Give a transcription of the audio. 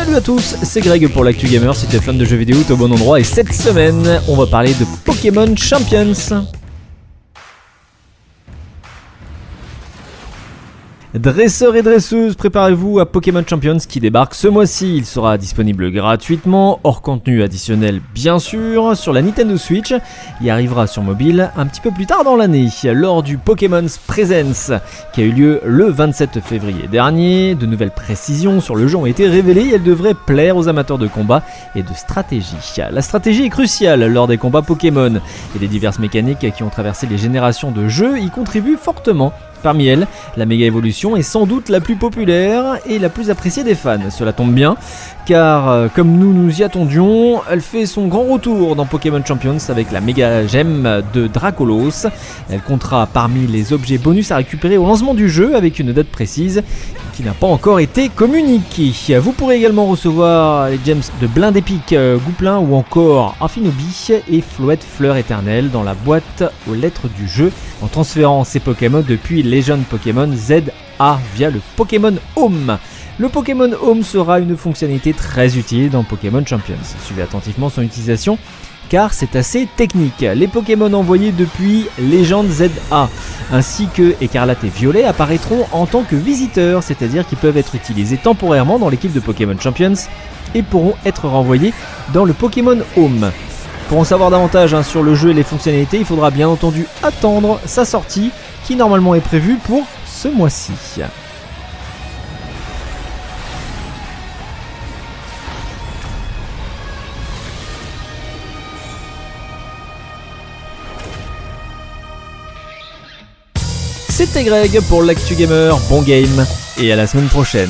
Salut à tous, c'est Greg pour l'Actu Gamer. Si t'es fan de jeux vidéo, t'es au bon endroit. Et cette semaine, on va parler de Pokémon Champions. Dresseurs et dresseuses, préparez-vous à Pokémon Champions qui débarque ce mois-ci. Il sera disponible gratuitement, hors contenu additionnel bien sûr, sur la Nintendo Switch. Il arrivera sur mobile un petit peu plus tard dans l'année, lors du Pokémon's Presents, qui a eu lieu le 27 février dernier. De nouvelles précisions sur le jeu ont été révélées et elles devraient plaire aux amateurs de combat et de stratégie. La stratégie est cruciale lors des combats Pokémon, et les diverses mécaniques qui ont traversé les générations de jeux y contribuent fortement. Parmi elles, la méga évolution est sans doute la plus populaire et la plus appréciée des fans. Cela tombe bien, car comme nous y attendions, elle fait son grand retour dans Pokémon Champions avec la méga gemme de Dracolos. Elle comptera parmi les objets bonus à récupérer au lancement du jeu avec une date précise qui n'a pas encore été communiquée. Vous pourrez également recevoir les gems de Blind Epic, Gouplin ou encore Infinobi et Floette Fleur Éternelle dans la boîte aux lettres du jeu en transférant ces Pokémon depuis Legend Pokémon ZA via le Pokémon Home. Le Pokémon Home sera une fonctionnalité très utile dans Pokémon Champions. Suivez attentivement son utilisation car c'est assez technique. Les Pokémon envoyés depuis Legend ZA ainsi que Écarlate et Violet apparaîtront en tant que visiteurs, c'est-à-dire qu'ils peuvent être utilisés temporairement dans l'équipe de Pokémon Champions et pourront être renvoyés dans le Pokémon Home. Pour en savoir davantage sur le jeu et les fonctionnalités, il faudra bien entendu attendre sa sortie qui normalement est prévue pour ce mois-ci. C'était Greg pour l'Actu Gamer, bon game et à la semaine prochaine.